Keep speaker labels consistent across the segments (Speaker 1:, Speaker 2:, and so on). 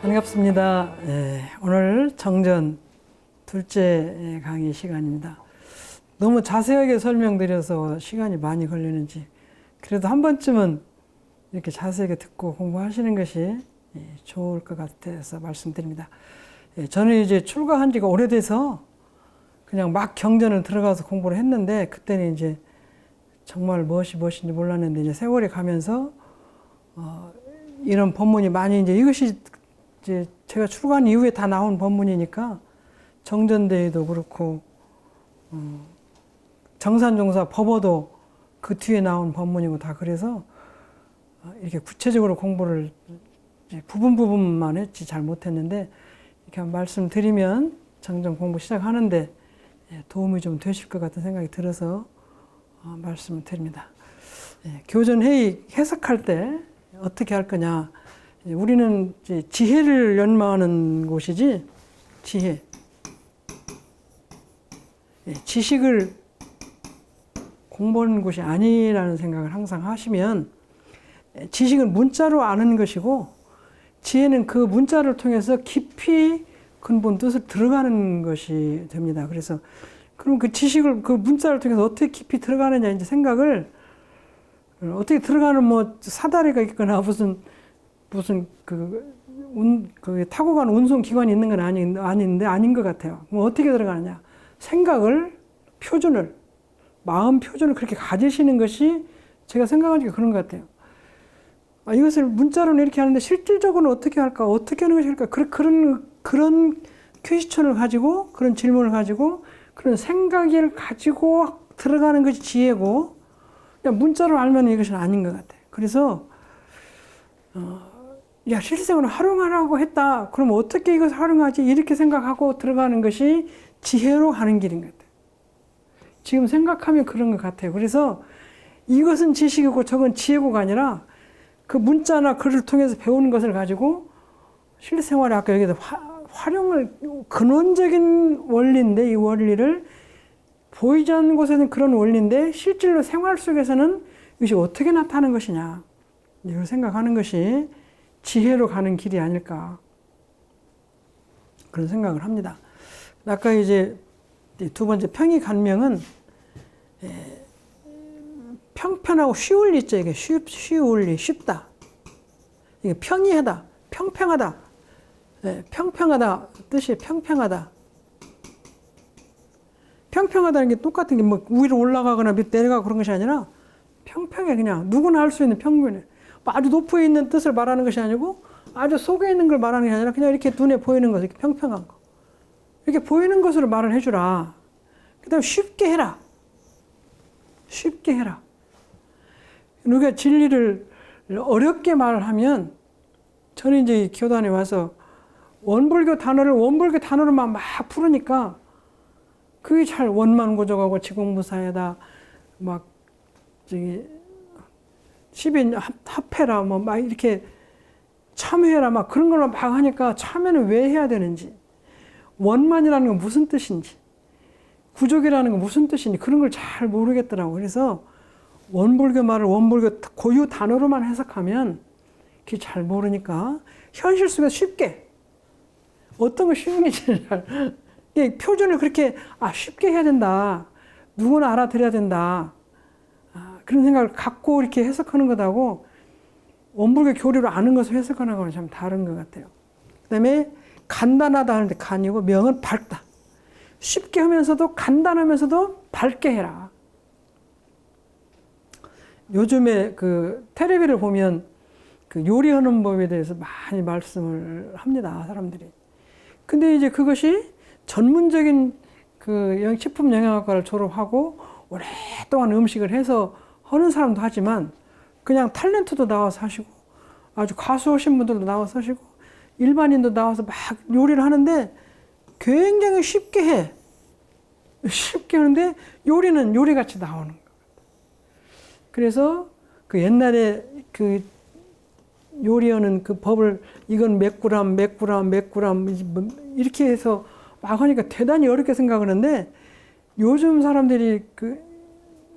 Speaker 1: 반갑습니다. 오늘 정전 둘째 강의 시간입니다. 너무 자세하게 설명드려서 시간이 많이 걸리는지 그래도 한 번쯤은 이렇게 자세하게 듣고 공부하시는 것이 좋을 것 같아서 말씀드립니다. 저는 이제 출가한 지가 오래돼서 그냥 막 경전을 들어가서 공부를 했는데 그때는 이제 정말 무엇인지 몰랐는데 이제 세월이 가면서 이런 법문이 많이 이것이 이제 제가 출가한 이후에 다 나온 법문이니까 정전대회도 그렇고 정산종사 법어도 그 뒤에 나온 법문이고 다 그래서 이렇게 구체적으로 공부를 부분만 했지 잘 못했는데 이렇게 말씀드리면 정전 공부 시작하는데 도움이 좀 되실 것 같은 생각이 들어서 말씀을 드립니다. 교전회의 해석할 때 어떻게 할 거냐. 우리는 이제 지혜를 연마하는 곳이지, 지혜. 지식을 공부하는 곳이 아니라는 생각을 항상 하시면 지식은 문자로 아는 것이고 지혜는 그 문자를 통해서 깊이 근본 뜻을 들어가는 것이 됩니다. 그래서 그럼 그 지식을 그 문자를 통해서 어떻게 깊이 들어가느냐 이제 생각을 어떻게 들어가는 뭐 사다리가 있거나 무슨 그 타고 가는 운송 기관이 있는 건 아닌데 아닌 것 같아요. 그럼 어떻게 들어가느냐? 생각을 표준을 마음 표준을 그렇게 가지시는 것이 제가 생각하기가 그런 것 같아요. 이것을 문자로는 이렇게 하는데 실질적으로는 어떻게 할까? 어떻게 하는 것이 할까? 그런 퀘스천을 가지고 그런 질문을 가지고 그런 생각을 가지고 들어가는 것이 지혜고 그냥 문자로 알면 이것은 아닌 것 같아요. 그래서 야 실생활을 활용하라고 했다. 그럼 어떻게 이것을 활용하지? 이렇게 생각하고 들어가는 것이 지혜로 가는 길인 것 같아요. 지금 생각하면 그런 것 같아요. 그래서 이것은 지식이고 저건 지혜고가 아니라 그 문자나 글을 통해서 배우는 것을 가지고 실생활에 아까 여기서 활용을 근원적인 원리인데 이 원리를 보이지 않는 곳에는 그런 원리인데 실질로 생활 속에서는 이것이 어떻게 나타나는 것이냐 이걸 생각하는 것이 지혜로 가는 길이 아닐까 그런 생각을 합니다. 아까 이제 두 번째 평이간명은 평편하고 쉬울 리죠. 이게 쉬울 리, 쉽다. 이게 평이하다, 평평하다. 평평하다 뜻이 평평하다. 평평하다는 게 똑같은 게 뭐 위로 올라가거나 밑 내려가고 그런 것이 아니라 평평해 그냥 누구나 할 수 있는 평균에 아주 높이 있는 뜻을 말하는 것이 아니고 아주 속에 있는 걸 말하는 게 아니라 그냥 이렇게 눈에 보이는 것, 이렇게 평평한 거. 이렇게 보이는 것으로 말을 해주라. 그 다음에 쉽게 해라. 쉽게 해라. 우리가 진리를 어렵게 말하면 저는 이제 교단에 와서 원불교 단어로만 막 풀으니까 그게 잘 원만고적하고 지공무사에다 막 저기 십인 합해라 뭐 막 이렇게 참회해라 막 그런 걸로 막 하니까 참회는 왜 해야 되는지 원만이라는 건 무슨 뜻인지 구족이라는 건 무슨 뜻인지 그런 걸 잘 모르겠더라고. 그래서 원불교 말을 원불교 고유 단어로만 해석하면 그게 잘 모르니까 현실 속에서 쉽게 어떤 거 쉬운 게 제일 잘 표준을 그렇게 쉽게 해야 된다. 누구나 알아들어야 된다. 그런 생각을 갖고 이렇게 해석하는 것하고 원불교 교리로 아는 것을 해석하는 거는 참 다른 것 같아요. 그 다음에 간단하다 하는데 간이고 명은 밝다. 쉽게 하면서도 간단하면서도 밝게 해라. 요즘에 그 텔레비를 보면 그 요리하는 법에 대해서 많이 말씀을 합니다. 사람들이. 근데 이제 그것이 전문적인 그 식품 영양학과를 졸업하고 오랫동안 음식을 해서 하는 사람도 하지만 그냥 탤런트도 나와서 하시고 아주 가수 오신 분들도 나와서 하시고 일반인도 나와서 막 요리를 하는데 굉장히 쉽게 해. 쉽게 하는데 요리는 요리같이 나오는 것 같아요. 그래서 그 옛날에 그 요리하는 그 법을 이건 몇 그램 이렇게 해서 막 하니까 대단히 어렵게 생각하는데 요즘 사람들이 그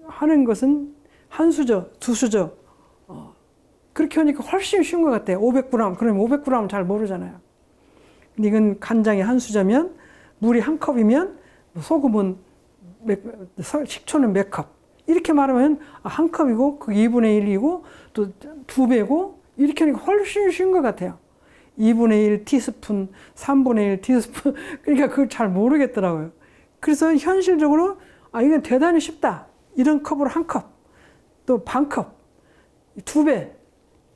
Speaker 1: 하는 것은 한 수저, 두 수저 그렇게 하니까 훨씬 쉬운 것 같아요. 500g 그러면 500g은 잘 모르잖아요. 근데 이건 간장이 한 수저면 물이 한 컵이면 소금은 식초는 몇 컵. 이렇게 말하면 한 컵이고 그 2분의 1이고 또 2배고 이렇게 하니까 훨씬 쉬운 것 같아요. 2분의 1 티스푼, 3분의 1 티스푼. 그러니까 그걸 잘 모르겠더라고요. 그래서 현실적으로 이건 대단히 쉽다. 이런 컵으로 한 컵, 또 반 컵, 2배.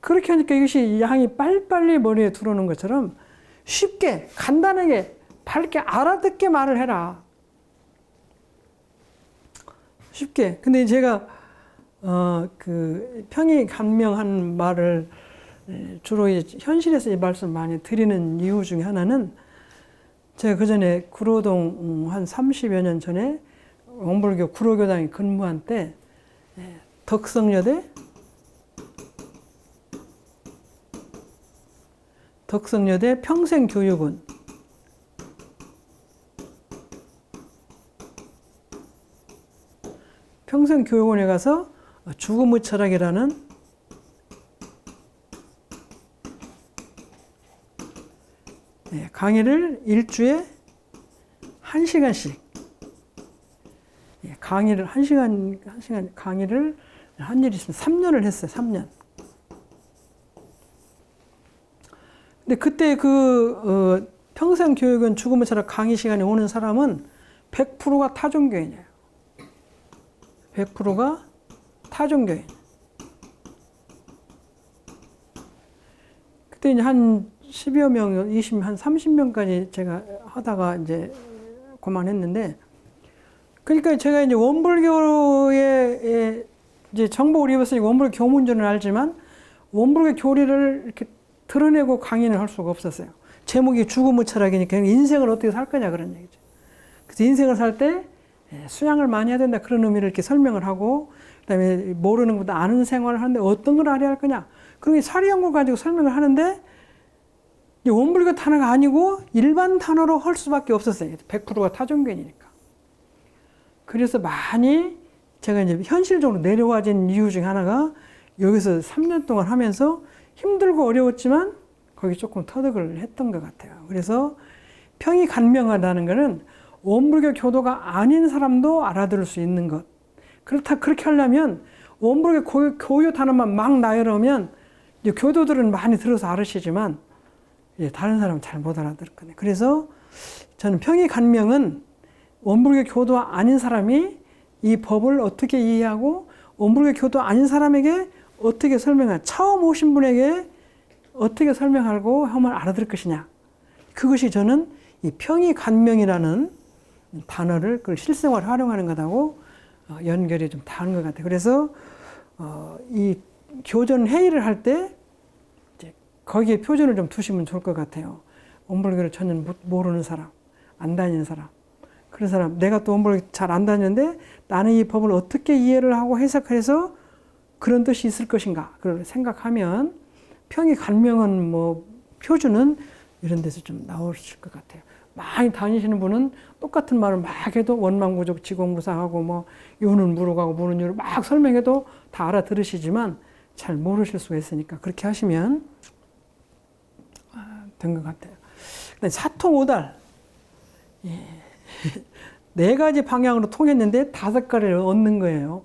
Speaker 1: 그렇게 하니까 이것이 양이 빨리빨리 머리에 들어오는 것처럼 쉽게, 간단하게, 밝게 알아듣게 말을 해라. 쉽게. 근데 제가 그 평이 간명한 말을 주로 현실에서 이 말씀 많이 드리는 이유 중에 하나는 제가 그 전에 구로동 한 30여 년 전에 원불교 구로교당에 근무한 때 덕성여대 평생교육원 평생교육원에 가서 죽음의 철학이라는 강의를 일주에 1시간씩 강의를 1시간 강의를 한 일이 있으면 3년을 했어요. 3년. 근데 그때 그 평생교육원 죽음의 철학 강의 시간에 오는 사람은 100%가 타종교인이에요. 100%가 타종교인. 그때 이제 한 10여 명, 한 30명까지 제가 하다가 이제 그만했는데, 그러니까 제가 이제 원불교에 이제 정복을 입었으니 원불교 교문전을 알지만 원불교 교리를 이렇게 드러내고 강의를 할 수가 없었어요. 제목이 죽음의 철학이니까 인생을 어떻게 살 거냐 그런 얘기죠. 그래서 인생을 살 때 수양을 많이 해야 된다 그런 의미를 이렇게 설명을 하고, 그다음에 모르는 것보다 아는 생활을 하는데 어떤 걸 알아야 할 거냐. 그런 사리연구를 가지고 설명을 하는데 원불교 단어가 아니고 일반 단어로 할 수밖에 없었어요. 100%가 타종교인이니까. 그래서 많이 제가 이제 현실적으로 내려와진 이유 중에 하나가 여기서 3년 동안 하면서 힘들고 어려웠지만 거기 조금 터득을 했던 것 같아요. 그래서 평이 간명하다는 것은 원불교 교도가 아닌 사람도 알아들을 수 있는 것. 그렇게 하려면 원불교 고유 단어만 막 나열하면 이제 교도들은 많이 들어서 알으시지만 이제 다른 사람은 잘 못 알아들을 거예요. 그래서 저는 평이 간명은 원불교 교도 아닌 사람이 이 법을 어떻게 이해하고 원불교 교도 아닌 사람에게 어떻게 설명할, 처음 오신 분에게 어떻게 설명하고 하면 알아들을 것이냐. 그것이 저는 이 평이 간명이라는 단어를 그걸 실생활에 활용하는 것하고 연결이 좀 다른 것 같아요. 그래서 이 교전 회의를 할 때 거기에 표준을 좀 두시면 좋을 것 같아요. 원불교를 전혀 모르는 사람, 안 다니는 사람. 그런 사람, 내가 또 원불교 잘 안 다니는데 나는 이 법을 어떻게 이해를 하고 해석해서 그런 뜻이 있을 것인가. 그걸 생각하면 평이 간명한 표준은 이런 데서 좀 나오실 것 같아요. 많이 다니시는 분은 똑같은 말을 막 해도 원망구족 지공부사하고 요는 무로가고 무는 유로 막 설명해도 다 알아들으시지만 잘 모르실 수가 있으니까 그렇게 하시면 된 것 같아요. 사통오달. 네 가지 방향으로 통했는데 5가지를 얻는 거예요.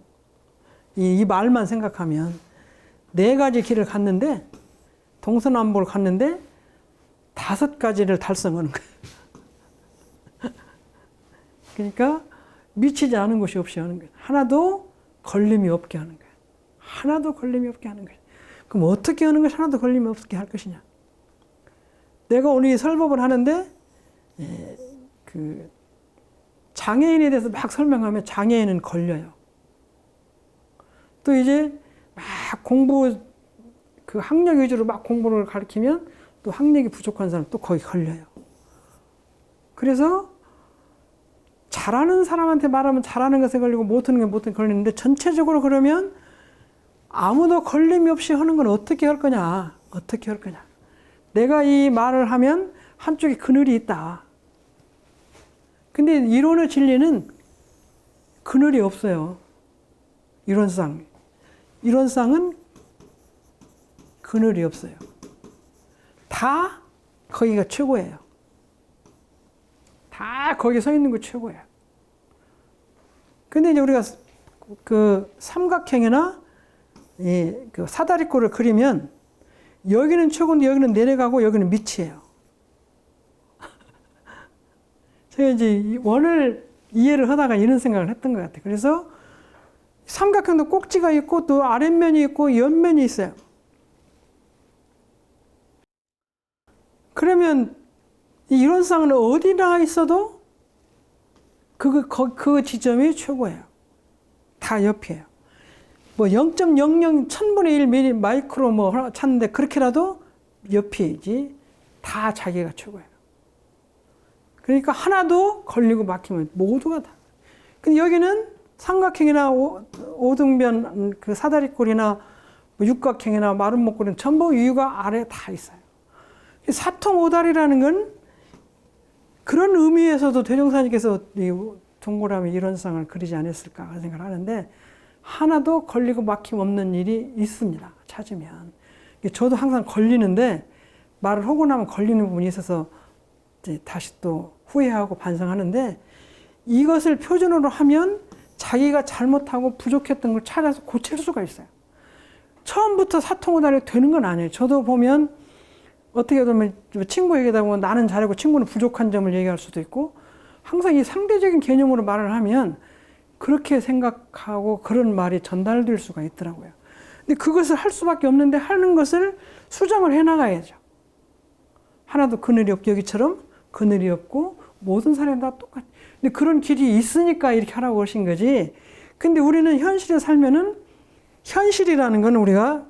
Speaker 1: 이 말만 생각하면. 4가지 길을 갔는데, 동서남북을 갔는데, 5가지를 달성하는 거예요. 그러니까, 미치지 않은 것이 없이 하는 거예요. 하나도 걸림이 없게 하는 거예요. 하나도 걸림이 없게 하는 거예요. 그럼 어떻게 하는 것이 하나도 걸림이 없게 할 것이냐? 내가 오늘 이 설법을 하는데, 장애인에 대해서 막 설명하면 장애인은 걸려요. 또 이제 막 학력 위주로 막 공부를 가르치면 또 학력이 부족한 사람 또 거기 걸려요. 그래서 잘하는 사람한테 말하면 잘하는 것에 걸리고 못하는 게 못하는 게 걸리는데 전체적으로 그러면 아무도 걸림이 없이 하는 건 어떻게 할 거냐? 어떻게 할 거냐? 내가 이 말을 하면 한쪽에 그늘이 있다. 근데 이론의 진리는 그늘이 없어요. 이론상. 이론상은 그늘이 없어요. 다 거기가 최고예요. 딱 거기 서 있는 거 최고예요. 근데 이제 우리가 그 삼각형이나 그 사다리꼴을 그리면 여기는 최고인데 여기는 내려가고 여기는 밑이에요. 제가 이제 원을 이해를 하다가 이런 생각을 했던 것 같아요. 그래서 삼각형도 꼭지가 있고 또 아랫면이 있고 옆면이 있어요. 그러면 이 이론상은 어디나 있어도 그 지점이 최고예요. 다 옆이에요. 뭐 0.00 1000분의 1 미리 마이크로 뭐 찾는데 그렇게라도 옆이지 다 자기가 최고예요. 그러니까 하나도 걸리고 막히면 모두가 다. 근데 여기는 삼각형이나 오등변 그 사다리꼴이나 뭐 육각형이나 마른 목걸이는 전부 위가 아래 다 있어요. 사통오달이라는 건 그런 의미에서도 대종사님께서 이 동그라미 이론상을 그리지 않았을까 생각을 하는데 하나도 걸리고 막힘 없는 일이 있습니다. 찾으면. 저도 항상 걸리는데 말을 하고 나면 걸리는 부분이 있어서 이제 다시 또 후회하고 반성하는데 이것을 표준으로 하면 자기가 잘못하고 부족했던 걸 찾아서 고칠 수가 있어요. 처음부터 사통오달이 되는 건 아니에요. 저도 보면 어떻게 보면 친구 얘기하다 보면 나는 잘하고 친구는 부족한 점을 얘기할 수도 있고 항상 이 상대적인 개념으로 말을 하면 그렇게 생각하고 그런 말이 전달될 수가 있더라고요. 근데 그것을 할 수밖에 없는데 하는 것을 수정을 해 나가야죠. 하나도 그늘이 없고 여기처럼 그늘이 없고 모든 사람이 다 똑같아. 근데 그런 길이 있으니까 이렇게 하라고 하신 거지. 근데 우리는 현실에 살면은 현실이라는 건 우리가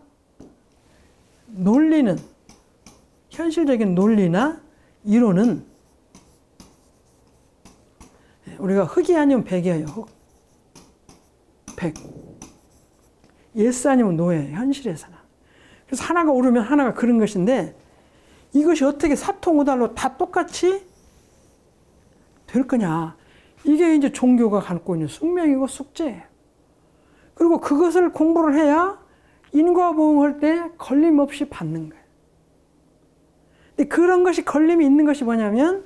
Speaker 1: 논리는 현실적인 논리나 이론은 우리가 흑이 아니면 백이에요. 흑. 백. 예스 아니면 노예예요. 현실에서는. 그래서 하나가 오르면 하나가 그런 것인데 이것이 어떻게 사통오달로 다 똑같이 될 거냐. 이게 이제 종교가 갖고 있는 숙명이고 숙제예요. 그리고 그것을 공부를 해야 인과보응할 때 걸림없이 받는 거예요. 근데 그런 것이 걸림이 있는 것이 뭐냐면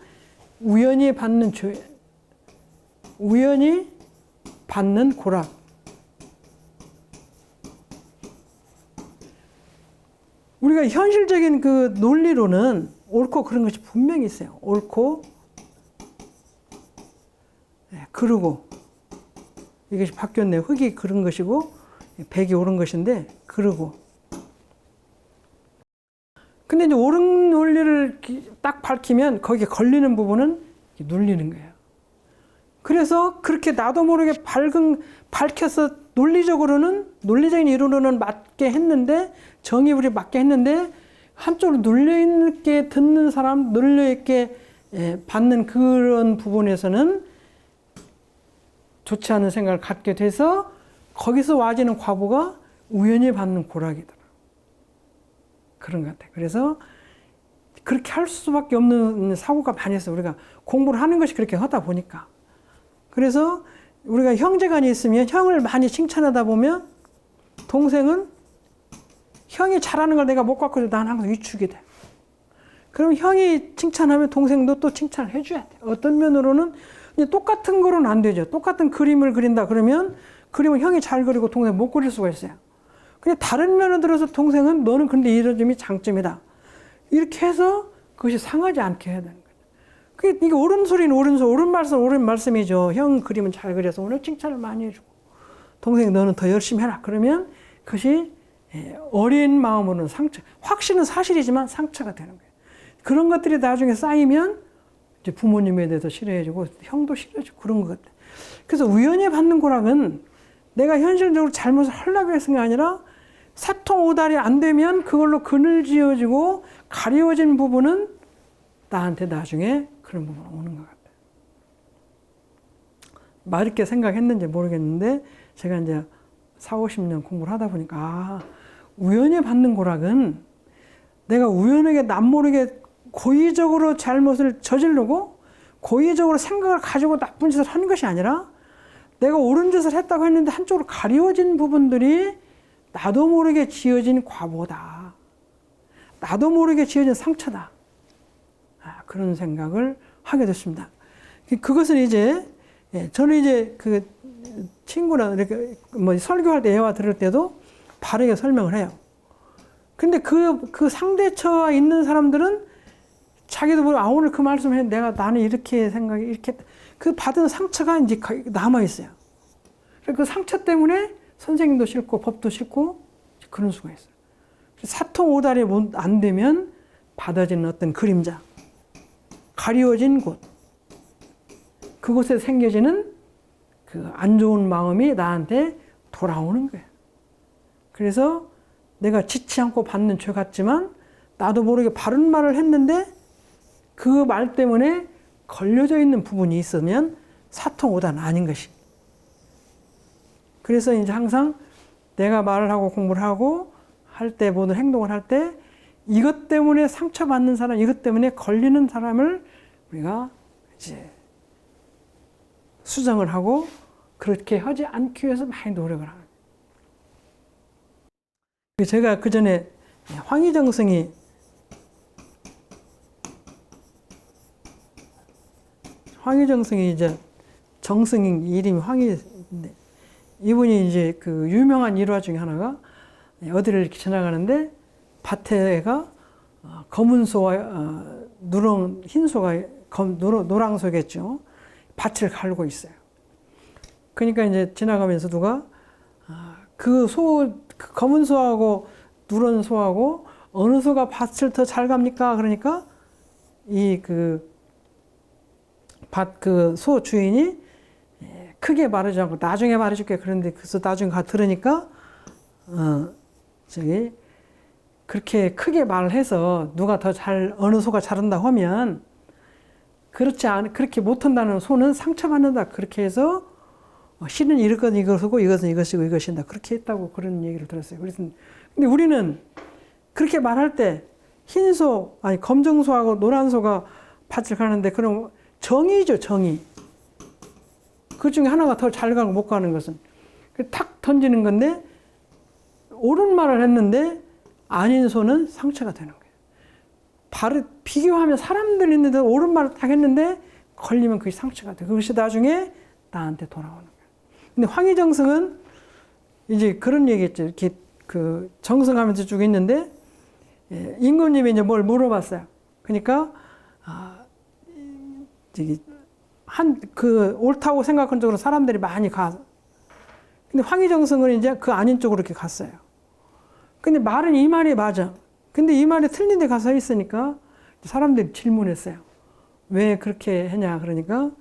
Speaker 1: 우연히 받는 우연히 받는 고락. 우리가 현실적인 그 논리로는 옳고 그런 것이 분명히 있어요. 옳고 그르고 이것이 바뀌었네요. 흙이 그른 것이고 백이 옳은 것인데 그르고. 근데 이제 옳은 논리를 딱 밝히면 거기에 걸리는 부분은 눌리는 거예요. 그래서 그렇게 나도 모르게 밝혀서 논리적인 이론으로는 맞게 했는데 정의불이 맞게 했는데 한쪽으로 눌려있게 듣는 사람, 눌려있게 받는 그런 부분에서는 좋지 않은 생각을 갖게 돼서 거기서 와지는 과보가 우연히 받는 고락이더라. 그런 것 같아요. 그래서 그렇게 할 수밖에 없는 사고가 많이 있어요. 우리가 공부를 하는 것이 그렇게 하다 보니까. 그래서 우리가 형제간이 있으면 형을 많이 칭찬하다 보면 동생은 형이 잘하는 걸 내가 못 갖고 있어도 난 항상 위축이 돼. 그럼 형이 칭찬하면 동생도 또 칭찬을 해줘야 돼. 어떤 면으로는 똑같은 거로는 안 되죠. 똑같은 그림을 그린다 그러면 그림을 형이 잘 그리고 동생 못 그릴 수가 있어요. 근데 다른 면을 들어서 동생은 너는 근데 이런 점이 장점이다. 이렇게 해서 그것이 상하지 않게 해야 되는 거예요. 이게 옳은 소리는 옳은 말씀, 옳은 말씀이죠. 형 그림은 잘 그려서 오늘 칭찬을 많이 해주고 동생 너는 더 열심히 해라. 그러면 그것이 어린 마음으로는 상처, 확신은 사실이지만 상처가 되는 거예요. 그런 것들이 나중에 쌓이면 이제 부모님에 대해서 싫어해주고 형도 싫어해주고 그런 것 같아요. 그래서 우연히 받는 고락은 내가 현실적으로 잘못을 하려고 했은 게 아니라 사통오달이 안 되면 그걸로 그늘지어지고 가려진 부분은 나한테 나중에 그런 부분이 오는 것 같아요. 맞게 생각했는지 모르겠는데 제가 이제 40-50년 공부를 하다 보니까 우연히 받는 고락은 내가 우연하게 남모르게 고의적으로 잘못을 저지르고 고의적으로 생각을 가지고 나쁜 짓을 하는 것이 아니라 내가 옳은 짓을 했다고 했는데 한쪽으로 가려진 부분들이 나도 모르게 지어진 과보다. 나도 모르게 지어진 상처다. 그런 생각을 하게 됐습니다. 그것은 이제 저는 이제 그 친구나 이렇게 뭐 설교할 때 예화 들을 때도 바르게 설명을 해요. 근데 그 상대처와 있는 사람들은 자기도 모르고 오늘 그 말씀을 했는데 나는 이렇게 생각이 이렇게 그 받은 상처가 이제 남아 있어요. 그 상처 때문에 선생님도 싫고 법도 싫고 그런 수가 있어요. 사통오달이 안 되면 받아지는 어떤 그림자, 가리워진 곳, 그곳에 생겨지는 그 안 좋은 마음이 나한테 돌아오는 거예요. 그래서 내가 지치 않고 받는 죄 같지만 나도 모르게 바른 말을 했는데 그 말 때문에 걸려져 있는 부분이 있으면 사통오단 아닌 것이. 그래서 이제 항상 내가 말을 하고 공부를 하고 할 때 모든 행동을 할 때 이것 때문에 상처받는 사람, 이것 때문에 걸리는 사람을 우리가 이제 수정을 하고 그렇게 하지 않기 위해서 많이 노력을 합니다. 제가 그 전에 황희정승이 이제 정승인 이름이 황희인데 이분이 이제 그 유명한 일화 중에 하나가 어디를 이렇게 지나가는데 밭에가 검은 소와 흰 소가 노랑 소겠죠. 밭을 갈고 있어요. 그러니까 이제 지나가면서 누가 그 검은 소하고 누런 소하고 어느 소가 밭을 더 잘 갑니까? 그러니까 이 밭 그 소 주인이 크게 말하지 않고 나중에 말해줄게. 그런데 그래서 나중에 들으니까 그렇게 크게 말을 해서 누가 더 어느 소가 잘한다고 하면 그렇게 못한다는 소는 상처받는다. 그렇게 해서 신은 이것은 이것이고 이것은 이것이고 이것이다. 그렇게 했다고 그런 얘기를 들었어요. 그래서 근데 우리는 그렇게 말할 때 검정소하고 노란소가 밭을 가는데 그럼 정의죠, 정의. 그 중에 하나가 더 잘 가고 못 가는 것은 탁 던지는 건데 옳은 말을 했는데 아닌 소는 상처가 되는 거예요. 비교하면 사람들 있는데 옳은 말을 딱 했는데 걸리면 그게 상처가 돼. 그것이 나중에 나한테 돌아오는 거예요. 근데 황희정승은 이제 그런 얘기했죠. 이렇게 그 정승하면서 쭉 있는데 임금님이 이제 뭘 물어봤어요. 그러니까 옳다고 생각한 쪽으로 사람들이 많이 가. 근데 황희정승은 이제 그 아닌 쪽으로 이렇게 갔어요. 근데 말은 이 말이 맞아. 근데 이 말이 틀린 데 가서 있으니까 사람들이 질문했어요. 왜 그렇게 했냐. 그러니까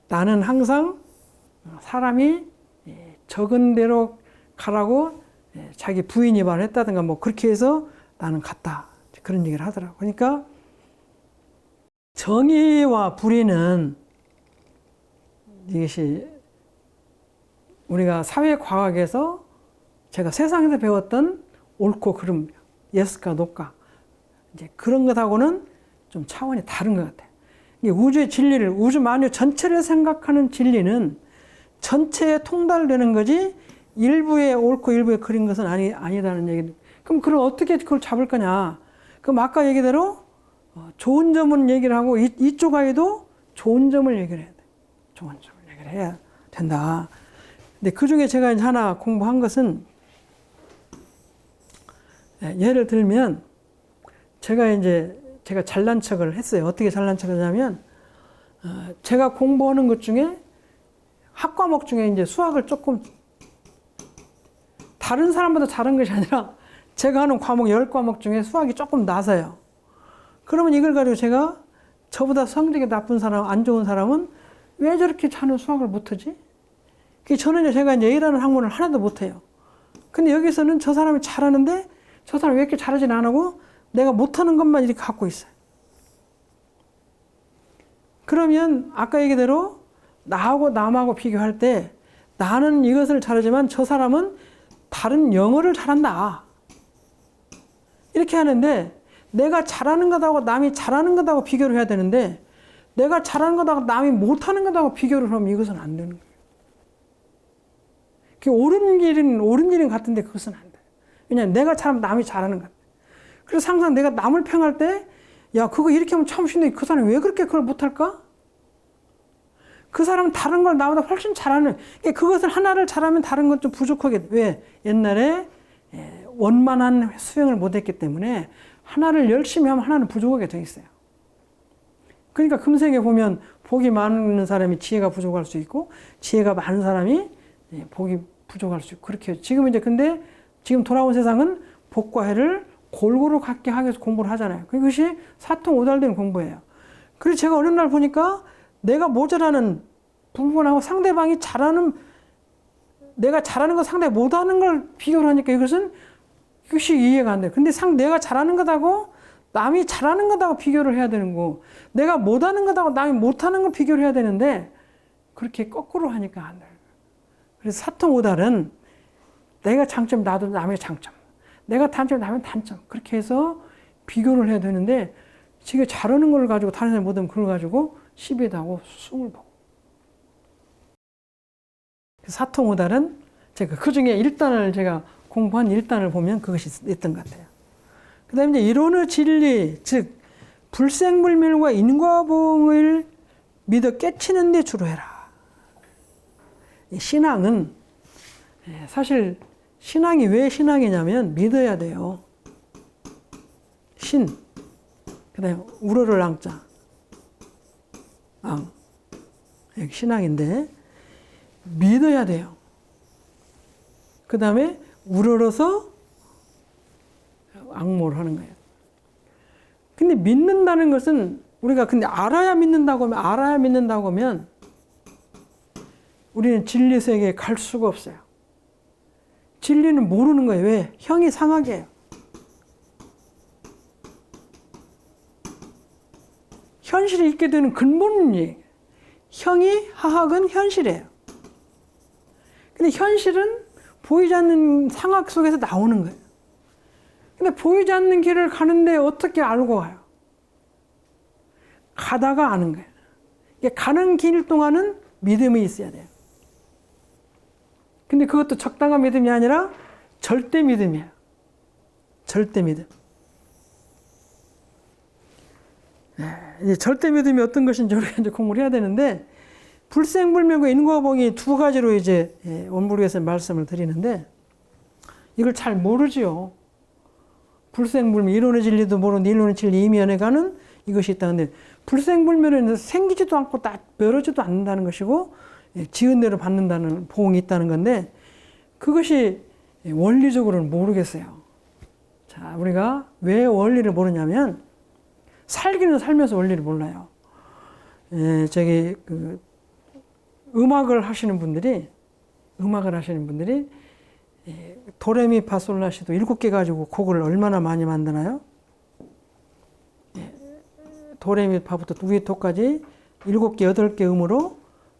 Speaker 1: 나는 항상 사람이 적은 대로 가라고 자기 부인이 말했다든가 뭐 그렇게 해서 나는 갔다. 그런 얘기를 하더라고요. 그러니까 정의와 불의는 이것이 우리가 사회과학에서 제가 세상에서 배웠던 옳고 그름, 예스과 노과 이제 그런 것하고는 좀 차원이 다른 것 같아요. 우주의 진리를, 우주 만유 전체를 생각하는 진리는 전체에 통달되는 거지 일부에 옳고 일부에 그린 것은 아니다는 얘기. 그럼 어떻게 그걸 잡을 거냐? 그럼 아까 얘기대로 좋은 점은 얘기를 하고 이쪽 아이도 좋은 점을 얘기를 해야 돼. 좋은 점을 얘기를 해야 된다. 근데 그 중에 제가 이제 하나 공부한 것은 예를 들면 제가 잘난 척을 했어요. 어떻게 잘난 척을 하냐면 제가 공부하는 것 중에 학과목 중에 이제 수학을 조금 다른 사람보다 잘한 것이 아니라 제가 하는 과목 10과목 중에 수학이 조금 낮아요. 그러면 이걸 가지고 제가 저보다 성적이 나쁜 사람, 안 좋은 사람은 왜 저렇게 자는 수학을 못하지? 저는 제가 이제 A라는 학문을 하나도 못해요. 근데 여기서는 저 사람이 잘하는데 저 사람이 왜 이렇게 잘하진 안 하고 내가 못하는 것만 이렇게 갖고 있어요. 그러면 아까 얘기대로 나하고 남하고 비교할 때 나는 이것을 잘하지만 저 사람은 다른 영어를 잘한다. 이렇게 하는데 내가 잘하는 것하고 남이 잘하는 것하고 비교를 해야 되는데 내가 잘하는 것하고 남이 못하는 것하고 비교를 하면 이것은 안 되는 거예요. 옳은 일은 같은데 그것은 안 돼. 왜냐하면 내가 잘하면 남이 잘하는 것 같아. 그래서 항상 내가 남을 평할 때 야 그거 이렇게 하면 참 쉽네. 그 사람이 왜 그렇게 그걸 못할까? 그 사람은 다른 걸 나보다 훨씬 잘하는, 그것을 하나를 잘하면 다른 건 좀 부족하게. 왜? 옛날에 원만한 수행을 못했기 때문에 하나를 열심히 하면 하나는 부족하게 돼 있어요. 그러니까 금생에 보면 복이 많은 사람이 지혜가 부족할 수 있고, 지혜가 많은 사람이 복이 부족할 수 있고, 그렇게. 지금 이제 근데 지금 돌아온 세상은 복과 해를 골고루 갖게 하기 위해서 공부를 하잖아요. 그것이 사통오달되는 공부예요. 그래서 제가 어느 날 보니까 내가 모자라는 부분하고 상대방이 잘하는, 내가 잘하는 거 상대가 못하는 걸 비교를 하니까 이것이 이해가 안 돼요. 근데 내가 잘하는 것하고 남이 잘하는 것하고 비교를 해야 되는 거, 내가 못하는 것하고 남이 못하는 걸 비교를 해야 되는데 그렇게 거꾸로 하니까 안 돼요. 그래서 사통오달은 내가 장점, 나도 남의 장점, 내가 단점, 남의 단점, 그렇게 해서 비교를 해야 되는데 지가 잘하는 걸 가지고 다른 사람이 못하면 그걸 가지고 시비도 하고 숨을 보고. 사통오달은 제가 그 중에 1단을 제가 공부한 1단을 보면 그것이 있던 것 같아요. 그 다음에 이제 이론의 진리, 즉 불생불멸과 인과보응을 믿어 깨치는 데 주로 해라. 신앙은 사실 신앙이 왜 신앙이냐면 믿어야 돼요. 신, 그 다음에 우러를 앙자, 앙, 신앙인데 믿어야 돼요. 그 다음에 우러러서 앙모를 하는 거예요. 근데 믿는다는 것은 우리가 근데 알아야 믿는다고 하면 우리는 진리 세계에 갈 수가 없어요. 진리는 모르는 거예요. 왜? 형이 상하게 해요. 현실이 있게 되는 근본이 형이 하학은 현실이에요. 근데 현실은 보이지 않는 상학 속에서 나오는 거예요. 근데 보이지 않는 길을 가는데 어떻게 알고 가요? 가다가 아는 거예요. 가는 길 동안은 믿음이 있어야 돼요. 근데 그것도 적당한 믿음이 아니라 절대 믿음이에요. 절대 믿음. 이제 절대 믿음이 어떤 것인지 우리가 이제 공부를 해야 되는데, 불생불멸과 인과보응이 두 가지로 이제 원불교에서 말씀을 드리는데, 이걸 잘 모르지요. 불생불멸, 이론의 진리도 모르는데 이론의 진리 이면에 가는 이것이 있다는데, 불생불멸은 생기지도 않고 멸하지도 않는다는 것이고, 지은 대로 받는다는 보응이 있다는 건데, 그것이 원리적으로는 모르겠어요. 자, 우리가 왜 원리를 모르냐면, 살기는 살면서 원리를 몰라요. 음악을 하시는 분들이 도레미파솔라시도 7개 가지고 곡을 얼마나 많이 만드나요? 도레미파부터 위에 도까지 7개, 8개 음으로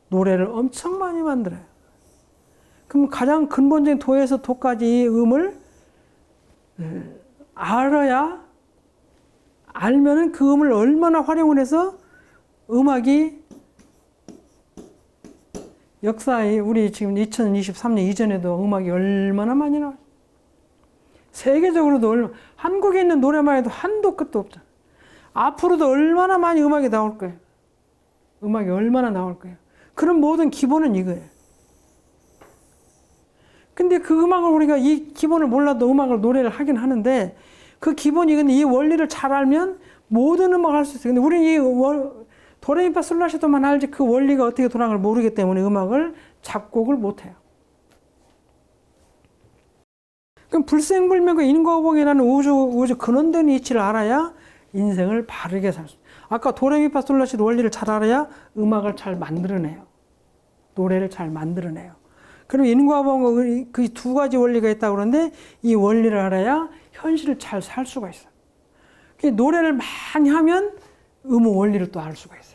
Speaker 1: 노래를 엄청 많이 만들어요. 그럼 가장 근본적인 도에서 도까지 음을 알면은 그 음을 얼마나 활용을 해서 음악이 역사에 우리 지금 2023년 이전에도 음악이 얼마나 많이 나와요. 세계적으로도 한국에 있는 노래만 해도 한도 끝도 없잖아요. 앞으로도 얼마나 많이 음악이 나올 거예요. 음악이 얼마나 나올 거예요. 그런 모든 기본은 이거예요. 근데 그 음악을 우리가 이 기본을 몰라도 노래를 하긴 하는데, 그 기본이 근데 이 원리를 잘 알면 모든 음악을 할 수 있어요. 근데 우리는 이 도레미파솔라시도만 알지 그 원리가 어떻게 돌아가는 걸 모르기 때문에 음악을 작곡을 못해요. 그럼 불생불멸과 인과보응이라는 우주 근원된 이치를 알아야 인생을 바르게 살 수 있어요. 아까 도레미파솔라시도 원리를 잘 알아야 음악을 잘 만들어내요. 노래를 잘 만들어내요. 그럼 인과보응과 그 두 가지 원리가 있다고 그러는데, 이 원리를 알아야 현실을 잘 살 수가 있어요. 노래를 많이 하면 음의 원리를 또 알 수가 있어요.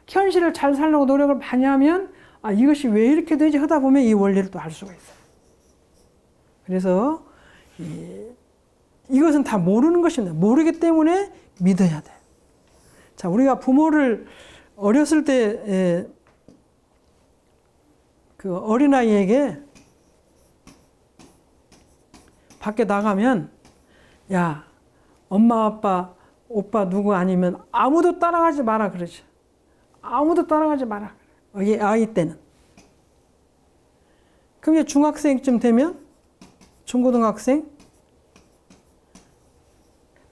Speaker 1: 현실을 잘 살려고 노력을 많이 하면 이것이 왜 이렇게 되지 하다 보면 이 원리를 또 알 수가 있어요. 그래서 이것은 다 모르는 것입니다. 모르기 때문에 믿어야 돼요. 자, 우리가 부모를 어렸을 때 그 어린아이에게 밖에 나가면, 야, 엄마, 아빠, 오빠 누구 아니면 아무도 따라가지 마라 그러죠. 아무도 따라가지 마라. 아이 때는. 그럼 이제 중학생쯤 되면 중고등학생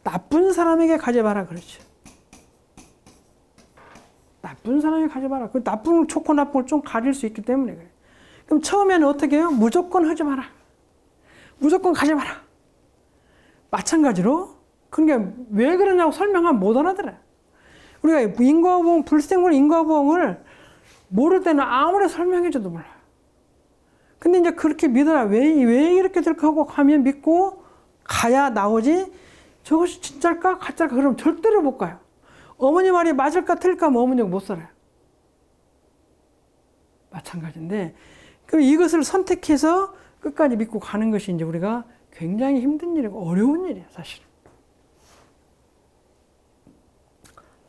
Speaker 1: 나쁜 사람에게 가져봐라 그러죠. 나쁜 사람에게 가져봐라. 그 나쁜 좋고 나쁜 걸 좀 가릴 수 있기 때문에 그래. 그럼 처음에는 어떻게 해요? 무조건 하지 마라. 무조건 가져봐라. 마찬가지로 그러니까 왜 그러냐고 설명하면 못 알아들어요. 우리가 인과보험, 불생물 인과보험을 모를 때는 아무리 설명해줘도 몰라요. 근데 이제 그렇게 믿어라. 왜 이렇게 될까 하고 가면 믿고 가야 나오지 저것이 진짜일까 가짜일까 그러면 절대로 못 가요. 어머니 말이 맞을까 틀릴까 하면 어머니가 못 살아요. 마찬가지인데 그럼 이것을 선택해서 끝까지 믿고 가는 것이 이제 우리가 굉장히 힘든 일이고 어려운 일이에요, 사실은.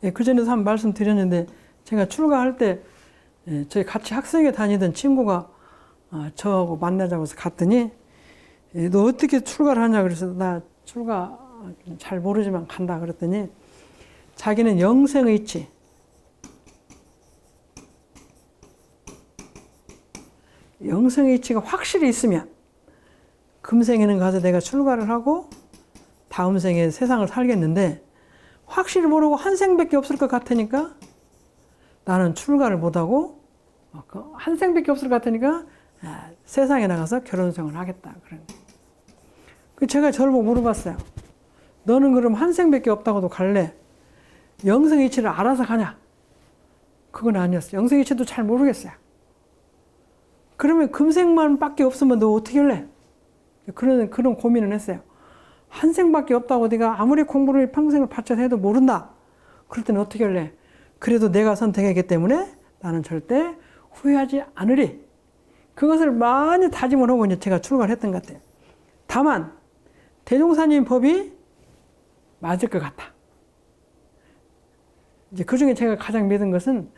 Speaker 1: 예, 그전에도 한번 말씀드렸는데 제가 출가할 때 저희 같이 학생회 다니던 친구가 저하고 만나자고 해서 갔더니 너 어떻게 출가를 하냐 그래서 나 출가 잘 모르지만 간다 그랬더니 자기는 영생의치 영생의치가 확실히 있으면 금생에는 가서 내가 출가를 하고 다음 생에 세상을 살겠는데 확실히 모르고 한 생밖에 없을 것 같으니까 나는 출가를 못하고 한 생밖에 없을 것 같으니까 세상에 나가서 결혼생활을 하겠다. 그래. 제가 저를 보고 물어봤어요. 너는 그럼 한 생밖에 없다고도 갈래? 영생이치를 알아서 가냐? 그건 아니었어요. 영생이치도 잘 모르겠어요. 그러면 금생만 밖에 없으면 너 어떻게 할래? 그런 고민을 했어요. 한 생밖에 없다고 네가 아무리 공부를 평생을 바쳐서 해도 모른다. 그럴 때는 어떻게 할래? 그래도 내가 선택했기 때문에 나는 절대 후회하지 않으리. 그것을 많이 다짐을 하고 이제 제가 출가를 했던 것 같아요. 다만 대종사님 법이 맞을 것 같다. 이제 그 중에 제가 가장 믿은 것은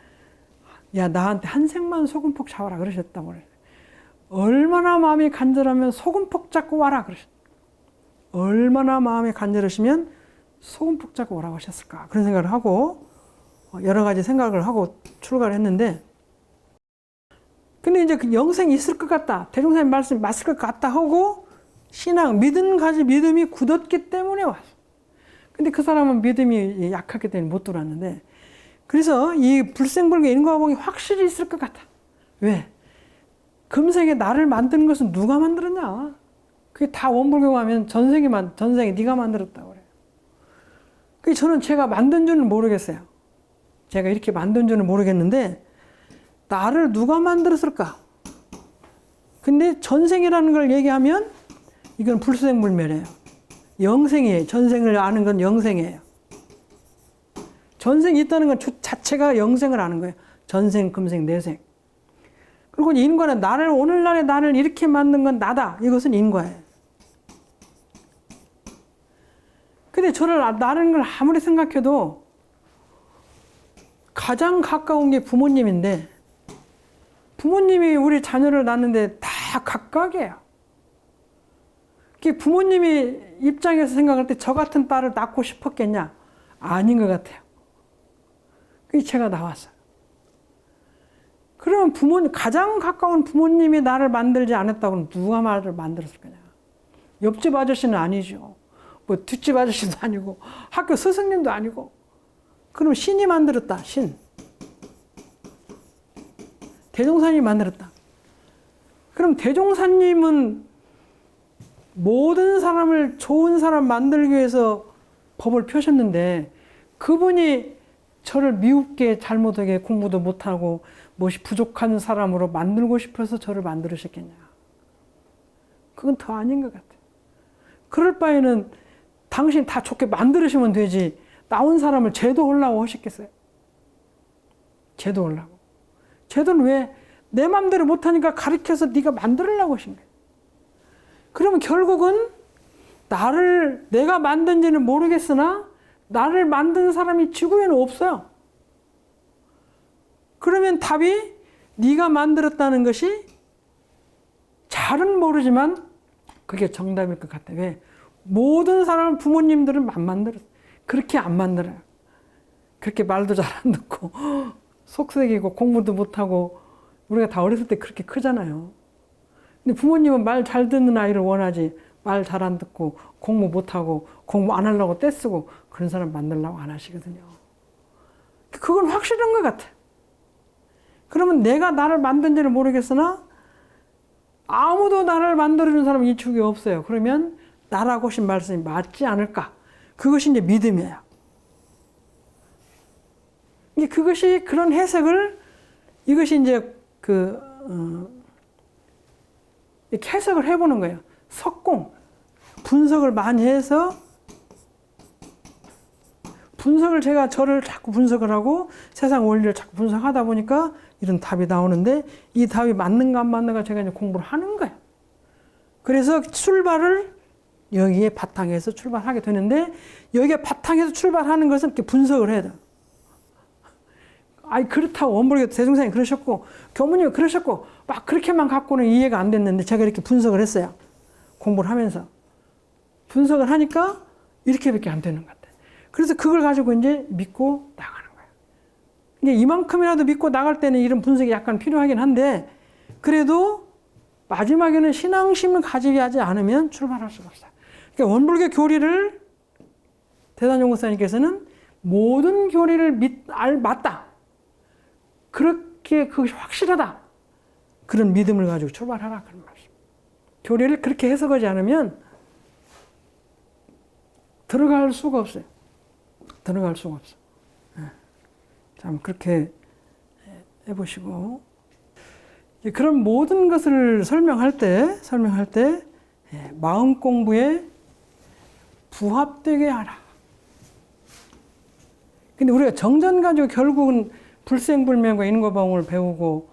Speaker 1: 야 나한테 한 생만 소금폭 잡아라 그러셨다고 그래요. 얼마나 마음이 간절하면 소금폭 잡고 와라 그러셨다. 얼마나 마음이 간절하시면 소금폭 잡고 오라고 하셨을까 그런 생각을 하고 여러 가지 생각을 하고 출가를 했는데 근데 이제 그 영생이 있을 것 같다. 대종사님 말씀이 맞을 것 같다 하고 신앙, 믿음이 굳었기 때문에 왔어. 근데 그 사람은 믿음이 약하기 때문에 못 들어왔는데 그래서 이 불생불교 인과보험이 확실히 있을 것 같아. 왜? 금생에 나를 만드는 것은 누가 만들었냐? 그게 다 원불교 가면 전생에 네가 만들었다고 그래요. 그게 저는 제가 만든 줄은 모르겠어요. 제가 이렇게 만든 줄은 모르겠는데 나를 누가 만들었을까? 근데 전생이라는 걸 얘기하면 이건 불생불멸이에요. 영생이에요. 전생을 아는 건 영생이에요. 전생이 있다는 건 자체가 영생을 아는 거예요. 전생, 금생, 내생. 그리고 인과는 오늘날의 나를 이렇게 만든 건 나다. 이것은 인과예요. 근데 나라는 걸 아무리 생각해도 가장 가까운 게 부모님인데 부모님이 우리 자녀를 낳는데 다 각각이에요. 부모님이 입장에서 생각할 때 저 같은 딸을 낳고 싶었겠냐? 아닌 것 같아요. 그게 제가 나왔어요. 그러면 가장 가까운 부모님이 나를 만들지 않았다고는 누가 나를 만들었을 거냐? 옆집 아저씨는 아니죠. 뭐 뒷집 아저씨도 아니고 학교 스승님도 아니고. 그럼 신이 만들었다. 신. 대종사님이 만들었다. 그럼 대종사님은 모든 사람을 좋은 사람 만들기 위해서 법을 펴셨는데 그분이 저를 미흡게 잘못하게 공부도 못하고 무엇이 부족한 사람으로 만들고 싶어서 저를 만들으셨겠냐. 그건 더 아닌 것 같아요. 그럴 바에는 당신 다 좋게 만들으시면 되지 나온 사람을 죄도 올라고 하셨겠어요? 죄도 올라고. 죄도는 왜? 내 맘대로 못하니까 가르쳐서 네가 만들으려고 하신 거예요. 그러면 결국은 내가 만든지는 모르겠으나 나를 만든 사람이 지구에는 없어요. 그러면 답이 네가 만들었다는 것이 잘은 모르지만 그게 정답일 것 같아. 왜? 모든 사람 부모님들은 안 만들어요. 그렇게 안 만들어요. 그렇게 말도 잘 안 듣고 속색이고 공부도 못하고 우리가 다 어렸을 때 그렇게 크잖아요. 근데 부모님은 말 잘 듣는 아이를 원하지 말 잘 안 듣고 공부 못하고 공부 안 하려고 떼쓰고 그런 사람 만들려고 안 하시거든요. 그건 확실한 것 같아. 그러면 내가 나를 만든지를 모르겠으나 아무도 나를 만들어주는 사람은 이 축에 없어요. 그러면 나라고 하신 말씀이 맞지 않을까? 그것이 이제 믿음이에요. 그것이 그런 해석을 이것이 이제 이렇게 해석을 해보는 거예요. 석공 분석을 많이 해서 분석을 제가 저를 자꾸 분석을 하고 세상 원리를 자꾸 분석하다 보니까 이런 답이 나오는데 이 답이 맞는가 안 맞는가 제가 이제 공부를 하는 거예요. 그래서 출발을 여기에 바탕에서 출발하게 되는데 여기에 바탕에서 출발하는 것은 이렇게 분석을 해야 돼요. 아니 그렇다고 원불교 대종사님 그러셨고 교무님이 그러셨고 막 그렇게만 갖고는 이해가 안 됐는데 제가 이렇게 분석을 했어요. 공부를 하면서 분석을 하니까 이렇게밖에 안 되는 것 같아요. 그래서 그걸 가지고 이제 믿고 나가는 거예요. 이게 이만큼이라도 믿고 나갈 때는 이런 분석이 약간 필요하긴 한데 그래도 마지막에는 신앙심을 가지게 하지 않으면 출발할 수가 없어요. 그러니까 원불교 교리를 대단연구사님께서는 모든 교리를 맞다. 그렇게 그것이 확실하다. 그런 믿음을 가지고 출발하라 그런 말씀. 교리를 그렇게 해석하지 않으면 들어갈 수가 없어요. 들어갈 수가 없어. 참 그렇게 해보시고 그런 모든 것을 설명할 때 마음 공부에 부합되게 하라. 근데 우리가 정전 가지고 결국은 불생불명과 인과방을 배우고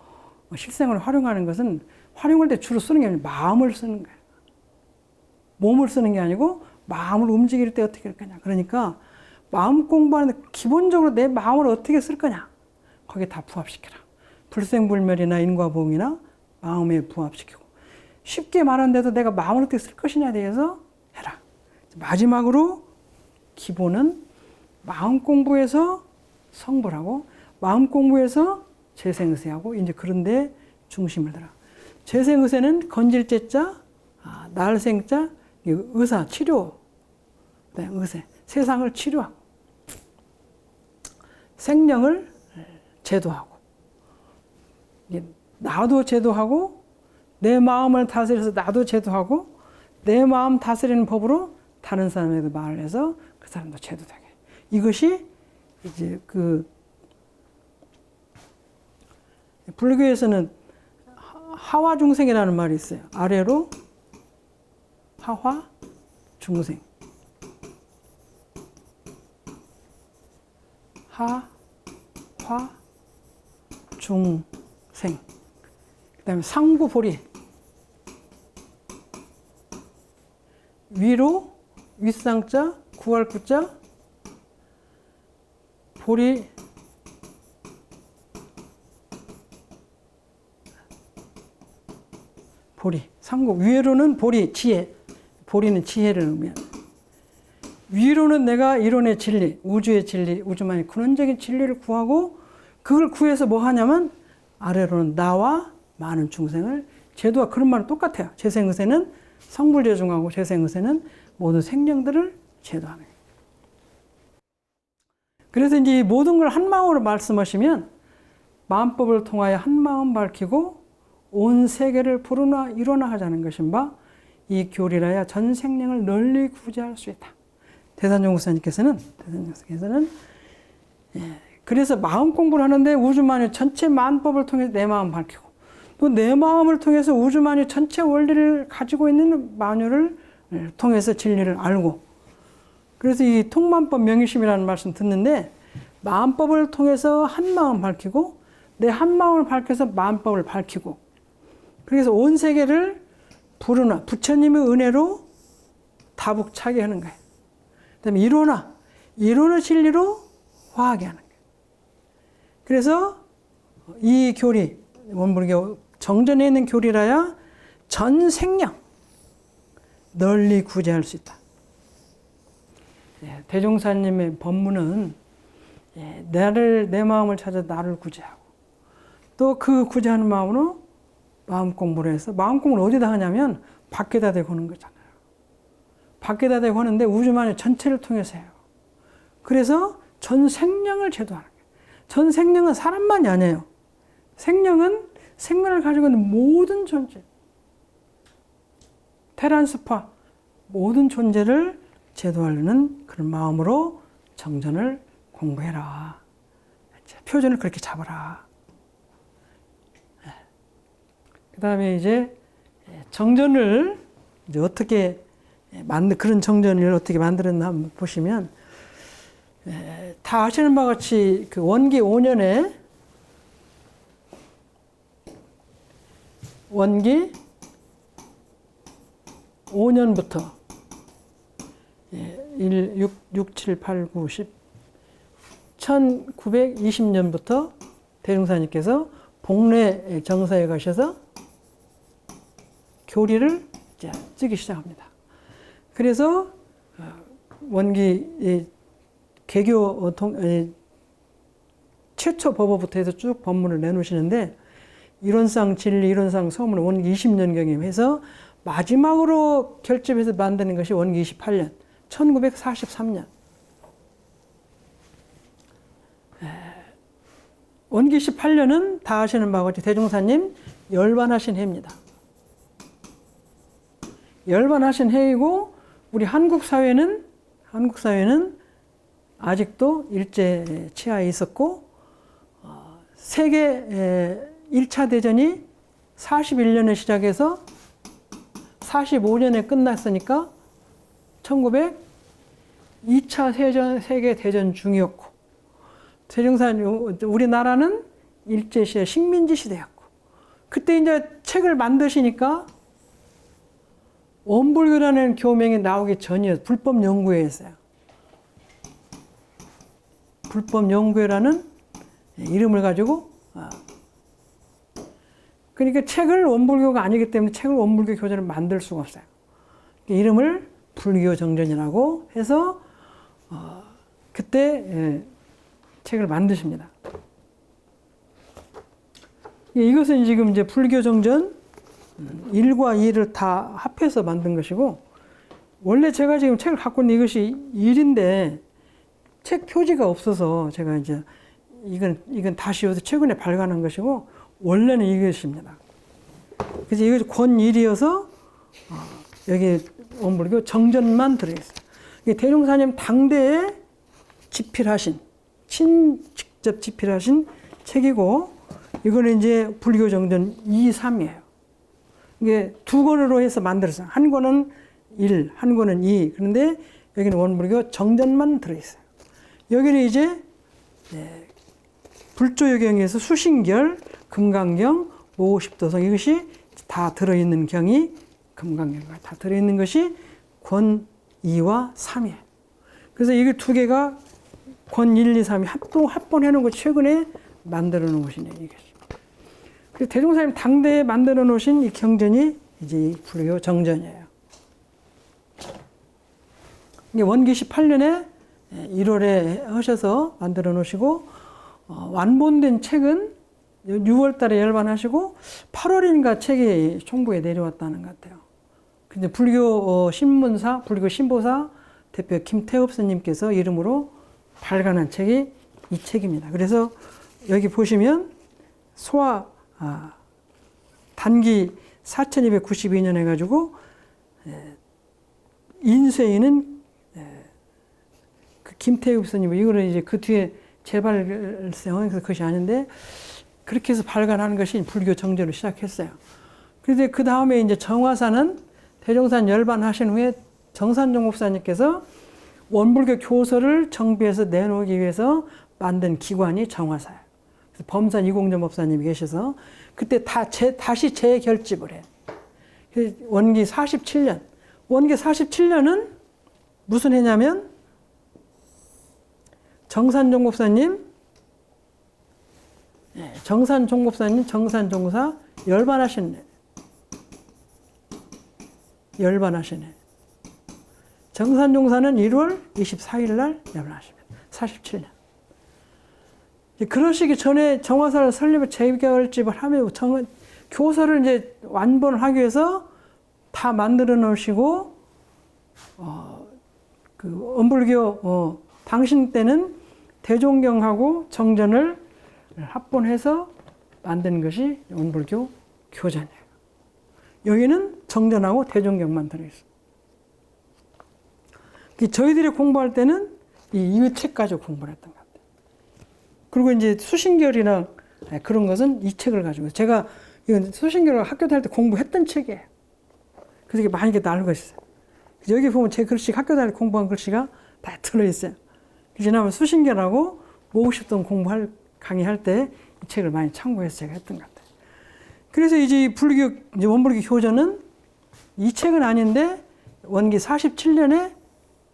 Speaker 1: 실생을 활용하는 것은 활용할 때 주로 쓰는 게 아니라 마음을 쓰는 거예요. 몸을 쓰는 게 아니고 마음을 움직일 때 어떻게 할 거냐. 그러니까 마음 공부하는데 기본적으로 내 마음을 어떻게 쓸 거냐. 거기에 다 부합시켜라. 불생불멸이나 인과보응이나 마음에 부합시키고 쉽게 말하는데도 내가 마음을 어떻게 쓸 것이냐에 대해서 해라. 마지막으로 기본은 마음 공부에서 성불하고 마음 공부에서 재생의세하고 이제 그런데 중심을 들어. 재생의세는 건질 재자, 날생자, 의사, 치료, 의세, 세상을 치료하고 생명을 제도하고 나도 제도하고 내 마음을 다스려서 나도 제도하고 내 마음 다스리는 법으로 다른 사람에게도 말을 해서 그 사람도 제도되게. 이것이 이제 불교에서는 하화 중생이라는 말이 있어요. 아래로 하화 중생. 하화 중생. 그다음에 상구보리. 위로 윗상자 구할구자 보리 상구 위로는 보리 지혜 보리는 지혜를 의미합니다. 위로는 내가 이론의 진리 우주의 진리 우주만의 근원적인 진리를 구하고 그걸 구해서 뭐 하냐면 아래로는 나와 많은 중생을 제도와 그런 말은 똑같아요. 재생의세는 성불재중하고 재생의세는 모든 생명들을 제도하는 거예요. 그래서 이제 모든 걸 한 마음으로 말씀하시면 마음법을 통하여 한 마음 밝히고 온 세계를 부르나 이루나 하자는 것인 바 이 교리라야 전 생명을 널리 구제할 수 있다. 대산연구사님께서는 그래서 마음 공부를 하는데 우주만유 전체 만법을 통해서 내 마음 밝히고 또 내 마음을 통해서 우주만유 전체 원리를 가지고 있는 만유를 통해서 진리를 알고 그래서 이 통만법 명의심이라는 말씀 듣는데 마음법을 통해서 한 마음 밝히고 내 한 마음을 밝혀서 마음법을 밝히고 그래서 온 세계를 부르나 부처님의 은혜로 다북차게 하는 거예요. 그다음에 이론의 진리로 화하게 하는 거예요. 그래서 이 교리 원불교 정전에 있는 교리라야 전 생명 널리 구제할 수 있다. 대종사님의 법문은 내 마음을 찾아 나를 구제하고 또 그 구제하는 마음으로 마음 공부를 해서 마음 공부를 어디다 하냐면 밖에다 대고 하는 거잖아요. 밖에다 대고 하는데 우주만의 전체를 통해서 해요. 그래서 전 생명을 제도하는 거예요. 전 생명은 사람만이 아니에요. 생명은 생명을 가지고 있는 모든 존재, 테란스파 모든 존재를 제도하려는 그런 마음으로 정전을 공부해라. 표준을 그렇게 잡아라. 그 다음에 이제 정전을 이제 어떻게 그런 정전을 어떻게 만들었나 한번 보시면, 다 아시는 바와 같이 그 원기 5년에 원기 5년부터 6, 7, 8, 9, 10 1920년부터 대종사님께서 복례 정사에 가셔서 교리를 이제 쓰기 시작합니다. 그래서 원기 개교 최초 법어부터 해서 쭉 법문을 내놓으시는데, 이론상 진리, 이론상 소문 원기 20년경에 해서 마지막으로 결집해서 만드는 것이 원기 28년, 1943년. 원기 18년은 다 아시는 바와 같이 대종사님 열반하신 해입니다. 열반하신 해이고, 우리 한국 사회는 아직도 일제 치하에 있었고, 세계 1차 대전이 41년에 시작해서 45년에 끝났으니까 2차 세계 대전 중이었고, 대종사님 우리나라는 일제 시대 식민지 시대였고, 그때 이제 책을 만드시니까 원불교라는 교명이 나오기 전이었어요. 불법연구회였어요. 불법연구회라는 이름을 가지고, 그러니까 책을 원불교가 아니기 때문에 책을 원불교 교재를 만들 수가 없어요. 이름을 불교정전이라고 해서 그때 책을 만드십니다. 이것은 지금 이제 불교정전 1과 2를 다 합해서 만든 것이고, 원래 제가 지금 책을 갖고 있는 이것이 1인데 책 표지가 없어서 제가 이제 이건 다시 여기서 최근에 발간한 것이고, 원래는 이것입니다. 그래서 이것이 권1이어서 여기 원불교 정전만 들어있어요. 대종사님 당대에 집필하신, 직접 집필하신 책이고, 이거는 이제 불교 정전 2, 3이에요. 이게 두 권으로 해서 만들었어요. 한 권은 1, 한 권은 2. 그런데 여기는 원불교 정전만 들어있어요. 여기는 이제 불조여경에서 수신결, 금강경, 오십도성, 이것이 다 들어있는 경이 금강경과 다 들어있는 것이 권 2와 3이에요. 그래서 이게 두 개가 권 1, 2, 3이 합본해 놓은 거 최근에 만들어 놓은 것이네요. 이게. 그래서 대종사님 당대에 만들어 놓으신 이 경전이 이제 불교 정전이에요. 이게 원기 18년에 1월에 하셔서 만들어 놓으시고, 완본된 책은 6월 달에 열반하시고 8월인가 책이 총부에 내려왔다는 것 같아요. 근데 불교 신문사, 불교 신보사 대표 김태업 스님께서 이름으로 발간한 책이 이 책입니다. 그래서 여기 보시면 소화 단기 4292년 해가지고 인쇄인은 그 김태욱 스님, 이거는 이제 그 뒤에 재발생한 그것이 아닌데, 그렇게 해서 발간하는 것이 불교 정전을 시작했어요. 그런데 그 다음에 이제 정화사는 대종산 열반하신 후에 정산종 목사님께서 원불교 교서를 정비해서 내놓기 위해서 만든 기관이 정화사예요. 그래서 범산 이공점 법사님이 계셔서 그때 다시 재결집을 해요. 원기 47년. 원기 47년은 무슨 해냐면 정산종 목사님, 정산종사 열반하신 해. 정산종사는 1월 24일 날 열반하십니다. 47년. 그러시기 전에 정화사를 설립을 재결집을 하면 교서를 이제 완본을 하기 위해서 다 만들어 놓으시고 그 원불교 당신 때는 대종경하고 정전을 합본해서 만든 것이 원불교 교전이에요. 여기는 정전하고 대종경만 들어있어요. 저희들이 공부할 때는 이 책 가지고 공부를 했던 것 같아요. 그리고 이제 수신결이나 그런 것은 이 책을 가지고 제가 이건 수신결을 학교 다닐 때 공부했던 책이에요. 그래서 이게 많이 날고 있어요. 여기 보면 제 글씨 학교 다닐 때 공부한 글씨가 다 들어있어요. 지난번 수신결하고 모국십동 공부할 강의할 때 이 책을 많이 참고해서 제가 했던 것 같아요. 그래서 이제 원불교 교전은 이 책은 아닌데 원기 47년에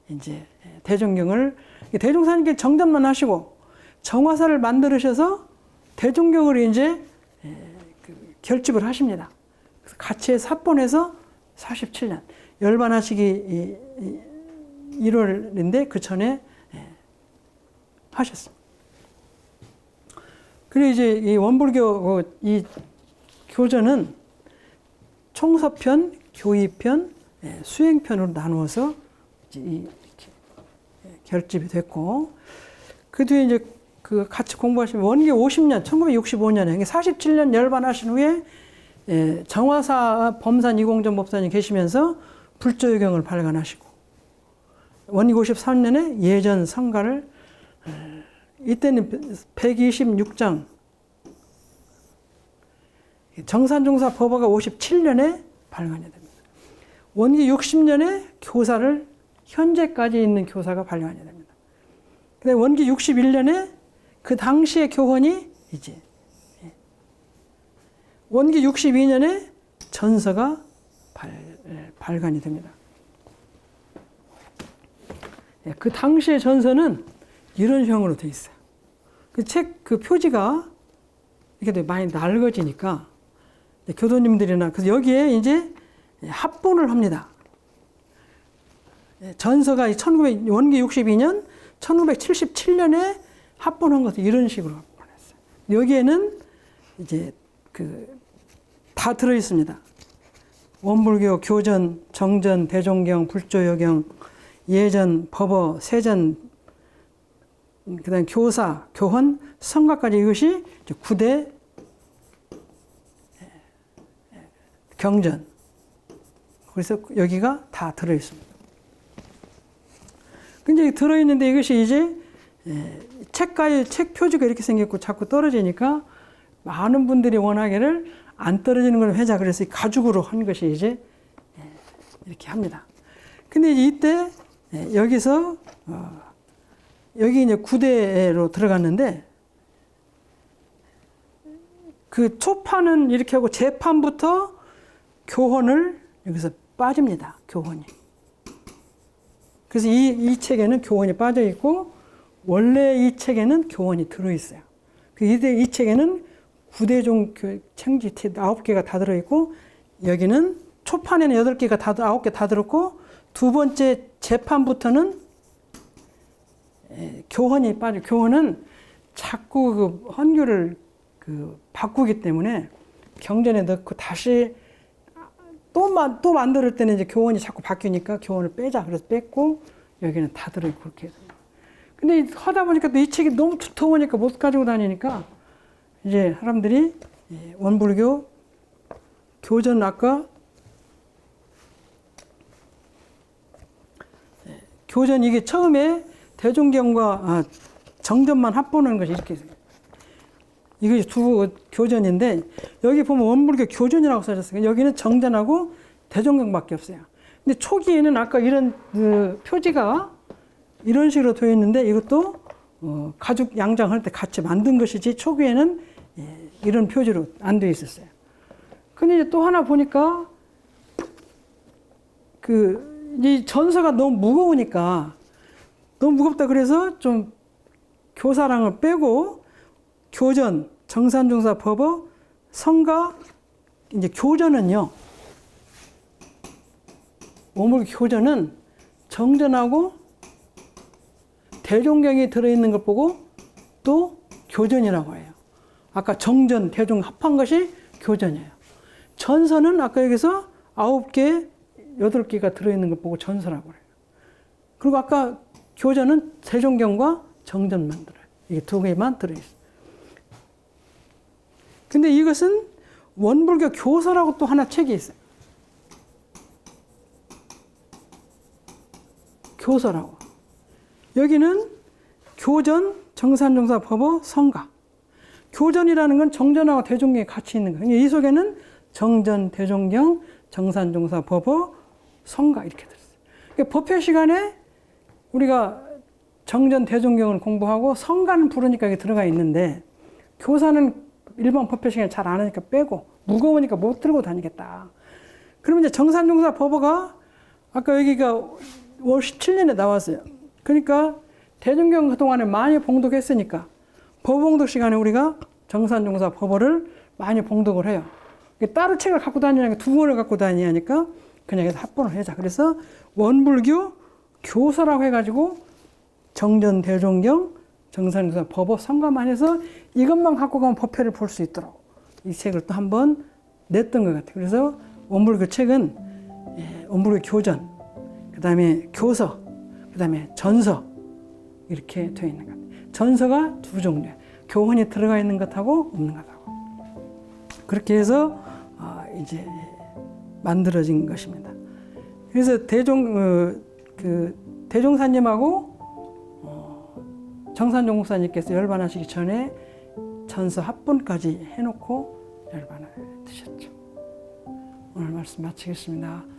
Speaker 1: 이제 대종경을 대종사님께 정전만 하시고 정화사를 만들으셔서 대종경을 이제 결집을 하십니다. 그래서 같이 해서 합본해서 47년 열반하시기 1월인데 그 전에 하셨습니다. 그리고 이제 이 원불교 이 교전은 총서편, 교의편, 수행편으로 나누어서 이렇게 결집이 됐고, 그 뒤에 이제 그 같이 공부하시면 원기 50년, 1965년에 47년 열반하신 후에 정화사 범산 이공전 법사님 계시면서 불조유경을 발간하시고, 원기 53년에 예전 성가를 이때는 126장 정산종사 법화가 57년에 발간이 됩니다. 원기 60년에 교사를 현재까지 있는 교사가 발간이 됩니다. 근데 원기 61년에 그 당시의 교헌이 이제 원기 62년에 전서가 발간이 됩니다. 그 당시의 전서는 이런 형으로 되어 있어요. 그 책 그 표지가 이렇게 많이 낡아지니까 교도님들이나 그래서 여기에 이제 합본을 합니다. 전서가 원기 62년 1977년에 합본한 것을 이런 식으로 합본했어요. 여기에는 이제 다 들어 있습니다. 원불교 교전, 정전, 대종경, 불조여경, 예전, 법어, 세전, 그다음 교사, 교헌, 성가까지 이것이 9대 경전. 그래서 여기가 다 들어 있습니다. 근데 들어 있는데 이것이 이제 책 표지가 이렇게 생겼고 자꾸 떨어지니까 많은 분들이 원하기를 안 떨어지는 걸 회자 그래서 가죽으로 한 것이 이제 이렇게 합니다. 근데 이때 여기서 여기 이제 9대로 들어갔는데 그 초판은 이렇게 하고 재판부터 교헌을 여기서 빠집니다. 교헌이. 그래서 이 책에는 교헌이 빠져 있고 원래 이 책에는 교헌이 들어 있어요. 이 책에는 9대종 책지 9개가 다 들어 있고 여기는 초판에는 8개가 9개 다 들었고 두 번째 재판부터는 교헌이 빠져. 교헌은 자꾸 그 헌규를 바꾸기 때문에 경전에 넣고 다시 또 만들 때는 이제 교헌이 자꾸 바뀌니까 교헌을 빼자. 그래서 뺐고 여기는 다 들어있고 그렇게. 근데 하다 보니까 또 이 책이 너무 두터우니까 못 가지고 다니니까 이제 사람들이 원불교 교전 아까 교전 이게 처음에 대종경과 정전만 합본하는 것이 이렇게 이것이 두 교전인데 여기 보면 원불교 교전이라고 써졌어요. 여기는 정전하고 대종경밖에 없어요. 근데 초기에는 아까 이런 표지가 이런 식으로 되어 있는데 이것도 가죽 양장할 때 같이 만든 것이지 초기에는 이런 표지로 안 되어 있었어요. 근데 이제 또 하나 보니까 이 전서가 너무 무거우니까 너무 무겁다 그래서 좀 교사랑을 빼고 교전, 정산종사 법어, 성가, 이제 교전은요. 원불교 교전은 정전하고 대종경이 들어있는 걸 보고 또 교전이라고 해요. 아까 정전, 대종 합한 것이 교전이에요. 전서는 아까 여기서 9개, 8개가 들어있는 것 보고 전서라고 해요. 그리고 아까 교전은 세종경과 정전만 들어요. 이게 2개만 들어있어요. 근데 이것은 원불교 교서라고 또 하나 책이 있어요. 교서라고. 여기는 교전, 정산종사, 법어, 성가. 교전이라는 건 정전하고 대종경이 같이 있는 거예요. 이 속에는 정전, 대종경, 정산종사, 법어, 성가 이렇게 들었어요. 그러니까 법회 시간에 우리가 정전, 대종경을 공부하고 성가는 부르니까 여기 들어가 있는데 교사는 일반 법회 시간에 잘 안 하니까 빼고 무거우니까 못 들고 다니겠다. 그러면 이제 정산종사, 법어가 아까 여기가 월 17년에 나왔어요. 그러니까 대종경 그동안에 많이 봉독했으니까 법봉독 시간에 우리가 정산종사, 법어를 많이 봉독을 해요. 따로 책을 갖고 다니니까 2권을 갖고 다니니까 그냥 해서 합본을 하자. 그래서 원불교 교서라고 해가지고 정전, 대종경, 정산종사, 법어, 성가만 해서 이것만 갖고 가면 법회를 볼 수 있도록 이 책을 또 한번 냈던 것 같아요. 그래서 원불교 책은 원불교 교전, 그 다음에 교서, 그 다음에 전서 이렇게 되어 있는 것 같아요. 전서가 2종류예요. 교훈이 들어가 있는 것하고 없는 것하고. 그렇게 해서 이제 만들어진 것입니다. 그래서 대종사님하고 정산종사님께서 열반하시기 전에 전서 합본까지 해놓고 열반을 드셨죠. 오늘 말씀 마치겠습니다.